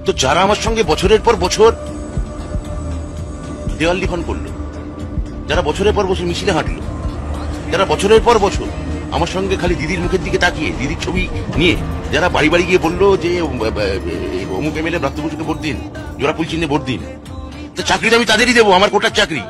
তো যারা আমার সঙ্গে বছরের পর বছর দেওয়াল লিখন করলো, যারা বছরের পর বছর মিছিলে হাঁটলো, যারা বছরের পর বছর আমার সঙ্গে খালি দিদির মুখের দিকে তাকিয়ে দিদির ছবি নিয়ে যারা বাড়ি বাড়ি গিয়ে বললো যে অমুক এমএলএ ব্রাত্য বসুকে ভোট দিন, জোড়া ফুল চিহ্নে ভোট দিন, তো চাকরিটা আমি তাদেরই দেবো, আমার কোটার চাকরি।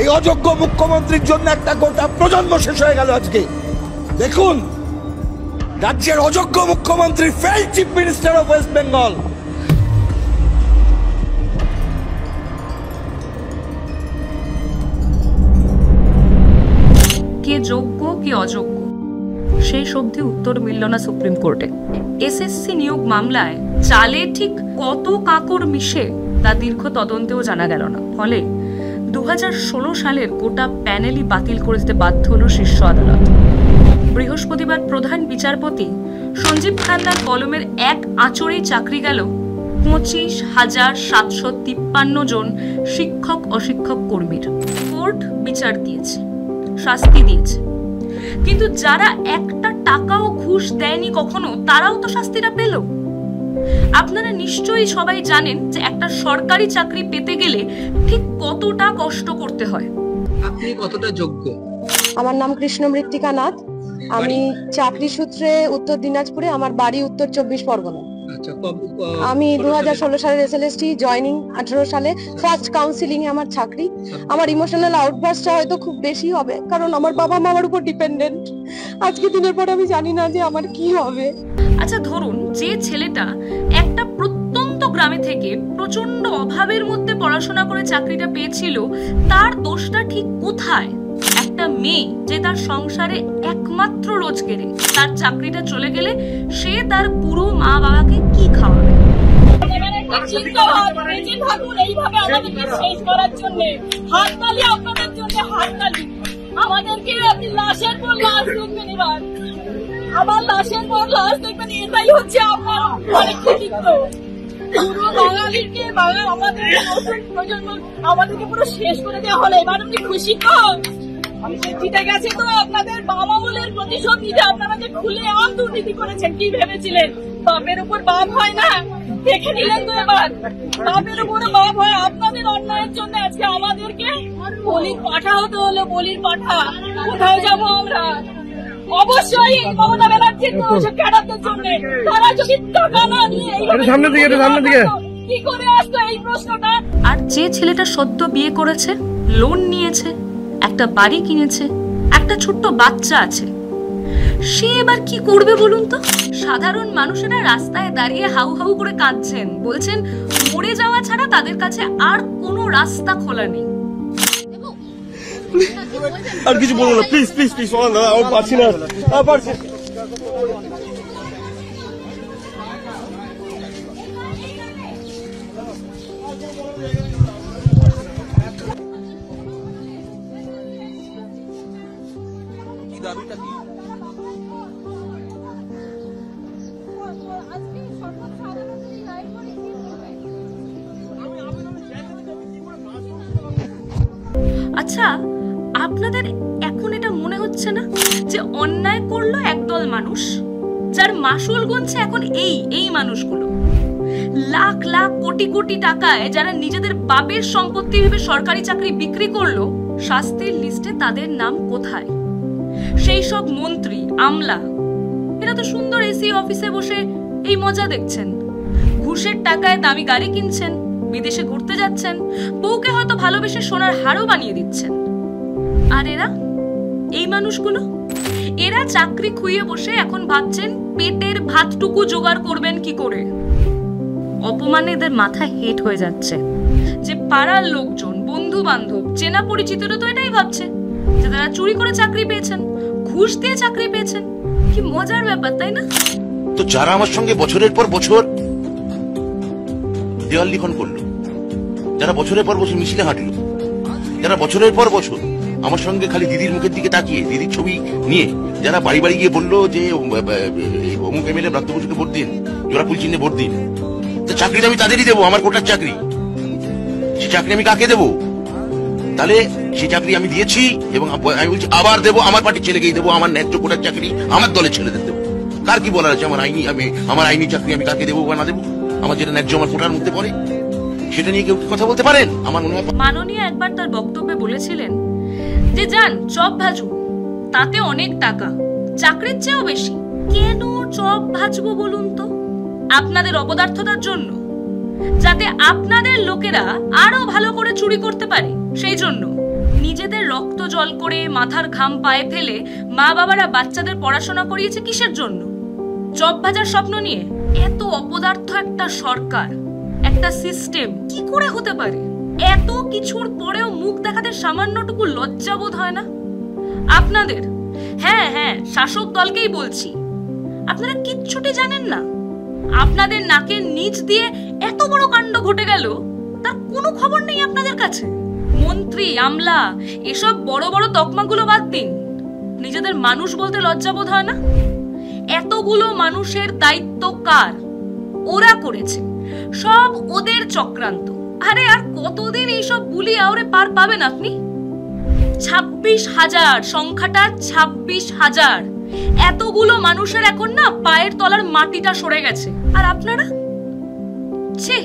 এই অযোগ্য মুখ্যমন্ত্রীর জন্য একটা গোটা প্রজন্ম শেষ হয়ে গেল আজকে। দেখুন, রাজ্যের অযোগ্য মুখ্যমন্ত্রী, failed chief minister of West Bengal. কে যোগ্য কে অযোগ্য সেই সবধি উত্তর মিলল না সুপ্রিম কোর্টে। এসএসসি নিয়োগ মামলায় চালে ঠিক কত কাকড় মিশে তা দীর্ঘ তদন্তেও জানা গেল না। ফলে 2016 সালের গোটা প্যানেলই বাতিল করে দিতে বাধ্য হল শীর্ষ আদালত। বৃহস্পতিবার প্রধান বিচারপতি সঞ্জীব খান্নার কলমের এক আঁচড়েই চাকরি গেল 25,753 জন শিক্ষক অশিক্ষক কর্মীর। কোর্ট বিচার দিয়েছে, শাস্তি দিয়েছে, কিন্তু যারা একটা টাকাও ঘুষ দেয়নি কখনো, তারাও তো শাস্তিটা পেল। আপনারা নিশ্চয়ই সবাই জানেন যে একটা সরকারি চাকরি পেতে গেলে ঠিক কতটা কষ্ট করতে হয়। আপনি কতটা যোগ্য? আমার নাম কৃষ্ণ মৃত্তিকা নাথ। আমি চাকরি সূত্রে উত্তর দিনাজপুরে, আমার বাড়ি উত্তর 24 পরগনা। আমি 2016 সালের এসএলএসটি জয়েনিং, 18 সালে ফার্স্ট কাউন্সিলিং এ আমার চাকরি। আমার ইমোশনাল আউটবার্সটা হয়তো খুব বেশি হবে, কারণ আমার বাবা মা আমার উপর ডিপেন্ডেন্ট। আজকে দিনের পর আমি জানি না যে আমার কি হবে। আচ্ছা, ধরুন যে ছেলেটা একটা প্রত্যন্ত গ্রামে থেকে প্রচন্ড অভাবের মধ্যে পড়াশোনা করে চাকরিটা পেয়েছিল, তার দোষটা ঠিক কোথায়? একটা মেয়ে যে তার সংসারে একমাত্র রোজগারে, তার চাকরিটা চলে গেলে সে তার পুরো মা বাবাকে কি খাওয়াবে? আমাদেরকে আপনি লাশের পর লাশ দেখবেন, এবার আমার লাশের পর লাশ দেখবেন, এটাই হচ্ছে আপনার অনেক কৃতিত্ব। পুরো বাঙালিকে আমাদের নতুন প্রজন্ম আমাদেরকে পুরো শেষ করে দেওয়া হলো। এবার আপনি খুশি তো? জিতে গেছে তো আপনাদের বাবা বলের প্রতিশোধ নিতে। আপনারা যে খুলে আম দুর্নীতি করেছেন, কি ভেবেছিলেন বাপের উপর বাপ হয় না? দেখে নিলেন তো এবার বাপের উপরে বাপ হয়। আপনাদের অন্যায়ের জন্য আজকে আমাদেরকে বলির পাঠা হতে হলো, বলির পাঠা। কোথায় যাবো আমরা? অবশ্যই মমতা ব্যানার্জির ক্যাডারদের জন্য। তারা যদি টাকা না দিয়ে সামনে দিকে কি করে আসতো, এই প্রশ্নটা। আর যে ছেলেটা সদ্য বিয়ে করেছে, লোন নিয়েছে, একটা বাড়ি কিনেছে, একটা ছোট্ট বাচ্চা আছে, সে এবার কি করবে বলুন তো? সাধারণ মানুষেরা রাস্তায় দাঁড়িয়ে হাউ হাউ করে কাঁদছেন, বলছেন মরে যাওয়া ছাড়া তাদের কাছে আর কোনো রাস্তা খোলা নেই। আর কিছু বলবো না, প্লিজ প্লিজ প্লিজ, আমি পারছি না, পারছি। আচ্ছা, আপনাদের এখন এটা মনে হচ্ছে না যে অন্যায় করলো একদল মানুষ, যার মাসুল গুনছে এখন এই মানুষগুলো? লাখ লাখ কোটি কোটি টাকায় যারা নিজেদের বাপের সম্পত্তি ভেবে সরকারি চাকরি বিক্রি করলো, শাস্তির লিস্টে তাদের নাম কোথায়? সেই সব মন্ত্রী, আমলা, এরা তো সুন্দর এসি অফিসে বসে এই মজা দেখছেন, ঘুষের টাকায় দামি গাড়ি কিনছেন, বিদেশে ঘুরতে যাচ্ছেন, বউকে হয়তো ভালোবেসে সোনার হারও বানিয়ে দিচ্ছেন। আর এরা, এই মানুষগুলো, এরা চাকরি খুইয়ে বসে এখন ভাবছেন পেটের ভাতটুকু জোগাড় করবেন কি করে। অপমানে এদের মাথা হেট হয়ে যাচ্ছে যে পাড়ার লোকজন, বন্ধু বান্ধব, চেনা পরিচিতরা তো এটাই ভাবছে যে তারা চুরি করে চাকরি পেয়েছেন, ঘুষ দিয়ে চাকরি পেয়েছেন। কি মজার ব্যাপার, তাই না? তো যারা আমার সঙ্গে বছরের পর বছর দেওয়াল লিখন করলো, যারা বছরের পর বছর মিছিলে হাঁটলো, যারা বছরের পর বছর আমার সঙ্গে খালি দিদির মুখের দিকে তাকিয়ে দিদির ছবি নিয়ে যারা বাড়ি বাড়ি গিয়ে বললো যে অমুক এমএলএ ব্রাত্য বসুকে ভোট দিন, জোড়া ফুল চিহ্নে ভোট দিন, তো চাকরিটা আমি তাদেরই দেবো, আমার কোটার চাকরি। সে চাকরি আমি কাকে দেবো? তাহলে সে চাকরি আমি দিয়েছি এবং আমি বলছি আবার দেবো, আমার পার্টির ছেলেকেই দেবো, আমার ন্যায্য কোটার চাকরি আমার দলের ছেলেদের দেবো। কার কি বলার আছে? আমার আইনি চাকরি আমি কাকে দেবো বা না দেবো? আমার যেটা ন্যায্য আমার কোটার মধ্যে পড়ে, সেটা নিয়ে কেউ কথা বলতে পারেন? আমার মনে হয় মাননীয় একবার তার বক্তব্যে বলেছিলেন যে যান চপ ভাজুন, তাতে অনেক টাকা, চাকরির চেয়েও বেশি। কেন চপ ভাজবো বলুন তো? আপনাদের অপদার্থতার জন্য, যাতে আপনাদের লোকেরা আরো ভালো করে চুরি করতে পারে সেই জন্য। নিজেদের রক্ত জল করে মাথার ঘাম পায়ে ফেলে মা বাবারা বাচ্চাদের পড়াশোনা করিয়েছে কিসের জন্য? চপ ভাজার স্বপ্ন নিয়ে? এত অপদার্থ একটা সরকার, একটা সিস্টেম কি করে হতে পারে? এত কিছুর পরেও মুখ দেখাতে সামান্যটুকু লজ্জাবোধ হয় না আপনাদের? হ্যাঁ, শাসক দলকেই বলছি, আপনারা কিচ্ছুটি জানেন না। আপনাদের নাকের নিচ দিয়ে এত বড় কাণ্ড ঘটে গেল, তার কোনো খবর নেই আপনাদের কাছে। মন্ত্রী, আমলা, এসব বড় বড় তকমাগুলো বাদ দিন, নিজেদের মানুষ বলতে লজ্জাবোধ হয় না? এতগুলো মানুষের দায়িত্ব কার? ওরা করেছে, সব ওদের চক্রান্ত। আরে আর কতদিন এইসব বুলি আওরে পার পাবেন আপনি? 26,000, সংখ্যাটা 26,000। এতগুলো মানুষের এখন না পায়ের তলার মাটিটা সরে গেছে, আর আপনারা ছি।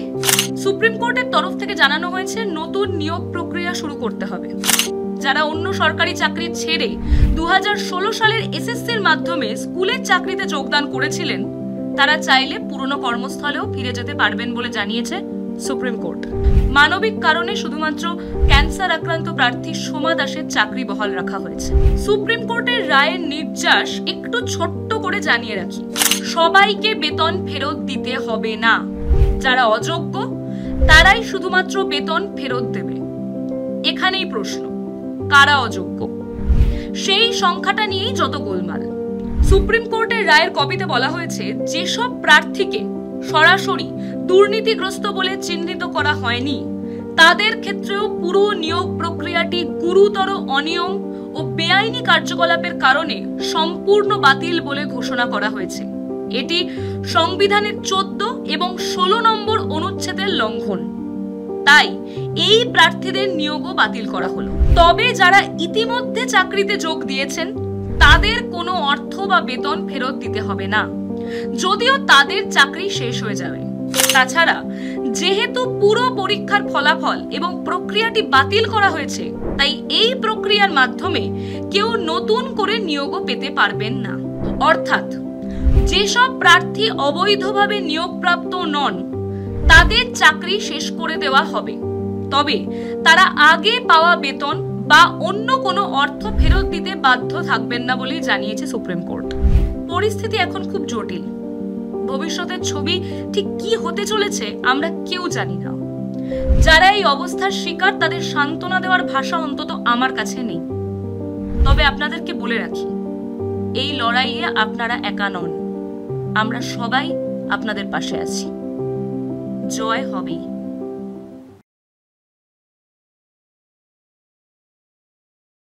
সুপ্রিম কোর্টের তরফ থেকে জানানো হয়েছে নতুন নিয়োগ প্রক্রিয়া শুরু করতে হবে। যারা অন্য সরকারি চাকরি ছেড়ে 2016 সালের এসএসসির মাধ্যমে স্কুলের চাকরিতে যোগদান করেছিলেন, তারা চাইলে পুরনো কর্মস্থলেও ফিরে যেতে পারবেন বলে জানিয়েছে সুপ্রিম কোর্ট। মানবিক কারণে শুধুমাত্র ক্যান্সার আক্রান্ত প্রার্থী সোমা দাসের চাকরি বহাল রাখা হয়েছে। সুপ্রিম কোর্টের রায়ের নির্যাস একটু ছোট্ট করে জানিয়ে রাখি, সবাইকে বেতন ফেরত দিতে হবে না। যারা অযোগ্য তারাই শুধুমাত্র বেতন ফেরত দেবে। এখানেই প্রশ্ন, কারা অযোগ্য? সেই সংখ্যাটা নিয়েই যত গোলমাল। সুপ্রিম কোর্টের রায়ের কপিতে বলা হয়েছে, যেসব প্রার্থীকে সরাসরি দুর্নীতিগ্রস্ত বলে চিহ্নিত করা হয়নি, তাদের ক্ষেত্রেও পুরো নিয়োগ প্রক্রিয়াটি গুরুতর অনিয়ম ও বেআইনি কার্যকলাপের কারণে সম্পূর্ণ বাতিল বলে ঘোষণা করা হয়েছে। এটি সংবিধানের 14 এবং 16 নম্বর অনুচ্ছেদের লঙ্ঘন। তাই এই প্রার্থীদের নিয়োগও বাতিল করা হলো। তবে যারা ইতিমধ্যে চাকরিতে যোগ দিয়েছেন, তাদের কোনো অর্থ বা বেতন ফেরত দিতে হবে না, যদিও তাদের চাকরি শেষ হয়ে যাবে। তাছাড়া যেহেতু পুরো পরীক্ষার ফলাফল এবং প্রক্রিয়াটি বাতিল করা হয়েছে, তাই এই প্রক্রিয়ার মাধ্যমে কেউ নতুন করে নিয়োগও পেতে পারবেন না। অর্থাৎ যেসব প্রার্থী অবৈধভাবে নিয়োগপ্রাপ্ত নন, তাদের চাকরি শেষ করে দেওয়া হবে, তবে তারা আগে পাওয়া বেতন বা অন্য কোনো অর্থ ফেরত দিতে বাধ্য থাকবেন না বলেই জানিয়েছে সুপ্রিম কোর্ট। পরিস্থিতি এখন খুব জটিল। ভবিষ্যতের ছবি ঠিক কি হতে চলেছে আমরা কেউ জানি না। যারা এই অবস্থার শিকার, তাদের সান্ত্বনা দেওয়ার ভাষা অন্তত আমার কাছে নেই। তবে আপনাদেরকে বলে রাখি, এই লড়াইয়ে আপনারা একা নন, আমরা সবাই আপনাদের পাশে আছি। জয় হবেই।